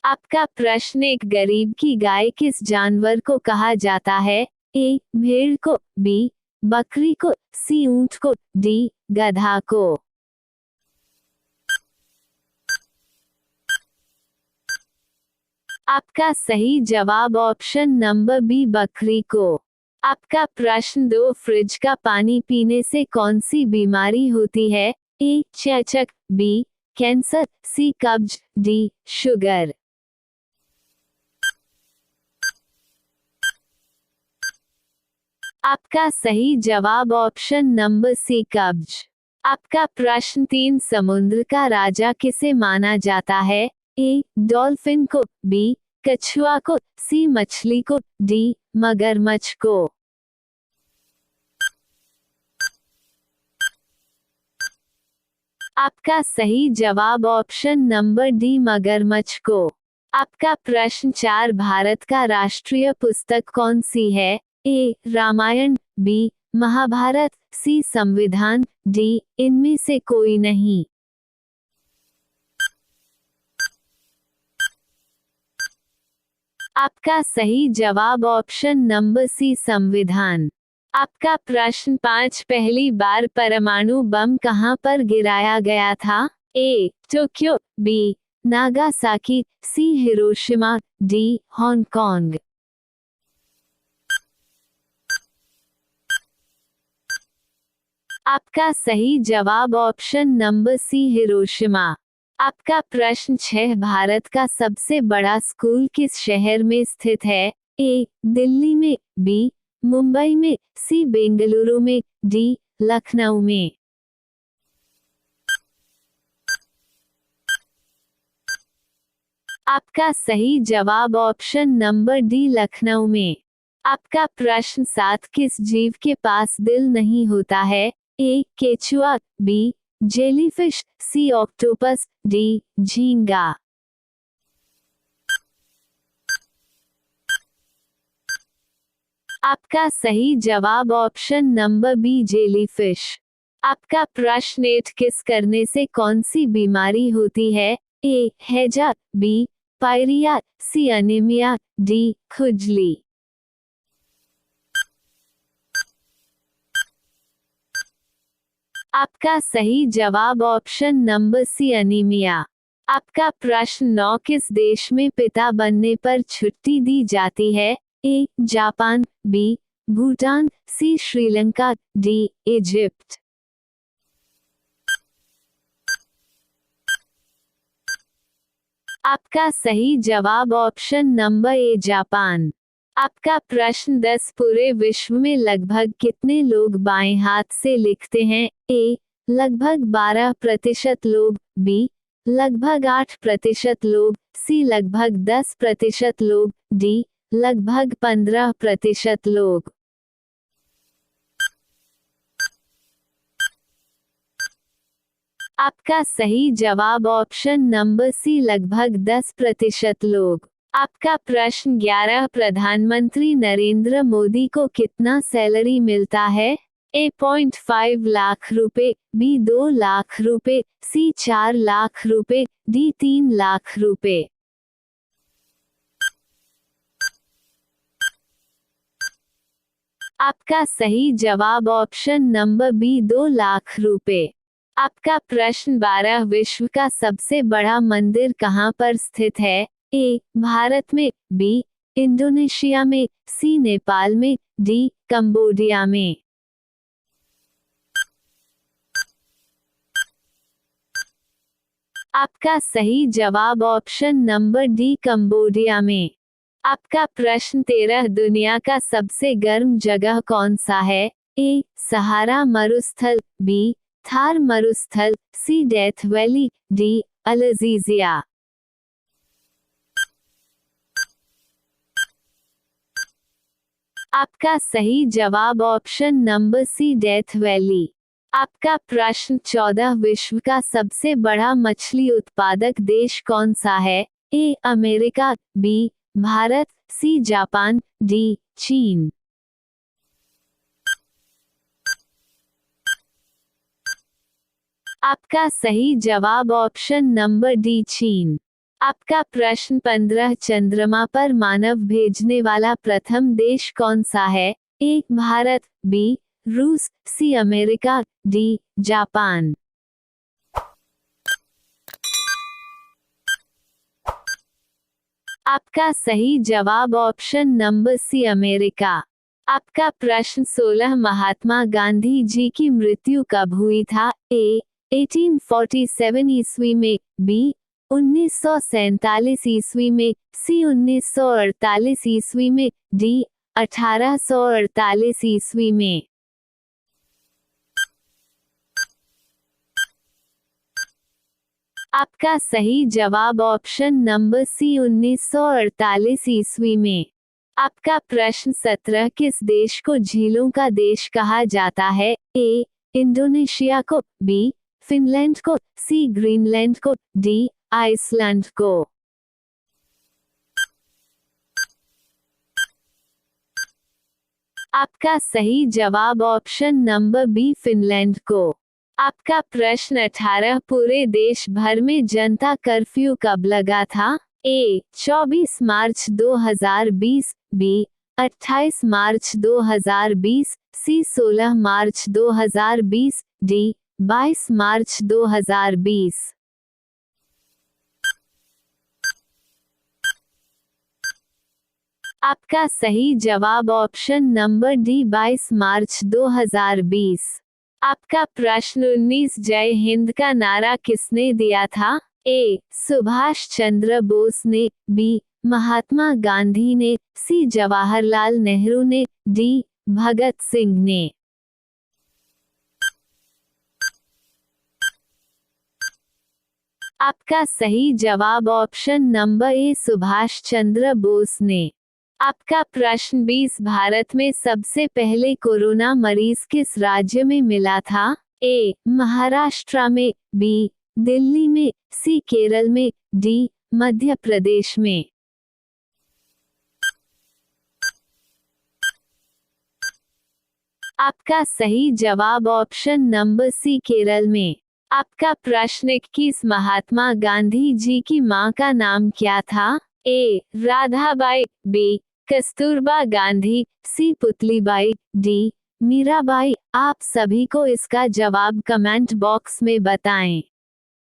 आपका प्रश्न, एक गरीब की गाय किस जानवर को कहा जाता है? ए. भेड़ को, बी. बकरी को, सी. ऊंट को, डी. गधा को। आपका सही जवाब ऑप्शन नंबर बी, बकरी को। आपका प्रश्न 2, फ्रिज का पानी पीने से कौन सी बीमारी होती है? ए. चेचक, बी. कैंसर, सी. कब्ज, डी. शुगर। आपका सही जवाब ऑप्शन नंबर सी, कब्ज। आपका प्रश्न 3, समुद्र का राजा किसे माना जाता है? ए. डॉल्फिन को, बी. कछुआ को, सी. मछली को, डी. मगरमच्छ को। आपका सही जवाब ऑप्शन नंबर डी, मगरमच्छ को। आपका प्रश्न 4, भारत का राष्ट्रीय पुस्तक कौन सी है? ए. रामायण, बी. महाभारत, सी. संविधान, डी. इनमें से कोई नहीं। आपका सही जवाब ऑप्शन नंबर सी, संविधान। आपका प्रश्न 5, पहली बार परमाणु बम कहां पर गिराया गया था? A. Tokyo, B. Nagasaki, C. Hiroshima, D. Hong Kong. आपका सही जवाब ऑप्शन नंबर सी, हिरोशिमा। आपका प्रश्न 6, भारत का सबसे बड़ा स्कूल किस शहर में स्थित है? ए. दिल्ली में, बी. मुंबई में, सी. बेंगलुरु में, डी. लखनऊ में। आपका सही जवाब ऑप्शन नंबर डी, लखनऊ में। आपका प्रश्न 7, किस जीव के पास दिल नहीं होता है? ए. केचुआ, B. Jellyfish, C. Octopus, D. झींगा। आपका सही जवाब ऑप्शन नंबर बी, जेलीफिश। आपका प्रश्न 8, किस करने से कौन सी बीमारी होती है? ए. हैजा, B. Pyorrhoea, C. Anaemia, D. खुजली। आपका सही जवाब ऑप्शन नंबर सी, अनीमिया। आपका प्रश्न 9, किस देश में पिता बनने पर छुट्टी दी जाती है? A. Japan, B. Bhutan, C. Sri Lanka, D. Egypt. आपका सही जवाब ऑप्शन नंबर ए, जापान। आपका प्रश्न 10, पूरे विश्व में लगभग कितने लोग बाएं हाथ से लिखते हैं? ए. लगभग 12% लोग, बी. लगभग 8% लोग, सी. लगभग 10% लोग, डी. लगभग 15% लोग। आपका सही जवाब ऑप्शन नंबर सी, लगभग 10% लोग। आपका प्रश्न 11, प्रधानमंत्री नरेंद्र मोदी को कितना सैलरी मिलता है? ए. 0.5 लाख रुपए, बी. 2 लाख रुपए, सी. 4 लाख रुपए, डी. 3 लाख रुपए। आपका सही जवाब ऑप्शन नंबर बी, 2 लाख रुपए। आपका प्रश्न 12, विश्व का सबसे बड़ा मंदिर कहां पर स्थित है? ए. भारत में, बी. इंडोनेशिया में, सी. नेपाल में, डी. कंबोडिया में। आपका सही जवाब ऑप्शन नंबर डी, कंबोडिया में। आपका प्रश्न 13, दुनिया का सबसे गर्म जगह कौन सा है? ए. सहारा मरुस्थल, बी. थार मरुस्थल, सी. Death Valley, D. अल्जीजिया। आपका सही जवाब option number C, Death Valley. आपका प्रश्न 14, विश्व का सबसे बड़ा मछली उत्पादक देश कौन सा है? A. America, B. Bharat, C. Japan, D. चीन। आपका सही जवाब ऑप्शन नंबर डी, चीन। आपका प्रश्न 15 चंद्रमा पर मानव भेजने वाला प्रथम देश कौन सा है? ए भारत, बी रूस, सी अमेरिका, डी जापान। आपका सही जवाब ऑप्शन नंबर सी अमेरिका। आपका प्रश्न 16 महात्मा गांधी जी की मृत्यु कब हुई था? ए 1847 ईस्वी में, बी 1947 ईस्वी में, सी 1948 ईस्वी में, डी 1848 ईस्वी में। आपका सही जवाब ऑप्शन नंबर सी 1948 ईस्वी में। आपका प्रश्न 17 किस देश को झीलों का देश कहा जाता है? ए इंडोनेशिया को, बी फिनलैंड को, सी ग्रीनलैंड को, डी आइसलैंड को। आपका सही जवाब ऑप्शन नंबर बी फिनलैंड को। आपका प्रश्न 18 पूरे देश भर में जनता कर्फ्यू कब लगा था? ए 24 मार्च 2020, बी 28 मार्च 2020, सी 16 मार्च 2020, डी 22 मार्च 2020। आपका सही जवाब ऑप्शन नंबर डी 22 मार्च 2020। आपका प्रश्न 19 जय हिंद का नारा किसने दिया था? ए सुभाष चंद्र बोस ने, बी महात्मा गांधी ने, सी जवाहरलाल नेहरू ने, डी भगत सिंह ने। आपका सही जवाब option number A Subhash Chandra Bose ने। आपका प्रश्न 20 भारत में सबसे पहले कोरोना मरीज किस राज्य में मिला था? ए महाराष्ट्र में, बी दिल्ली में, सी केरल में, डी मध्य प्रदेश में। आपका सही जवाब ऑप्शन नंबर सी केरल में। आपका प्रश्न 21 महात्मा गांधी जी की मां का नाम क्या था? ए राधाबाई, बी कस्तूरबा गांधी, सी पुतलीबाई, डी मीराबाई। आप सभी को इसका जवाब कमेंट बॉक्स में बताएं।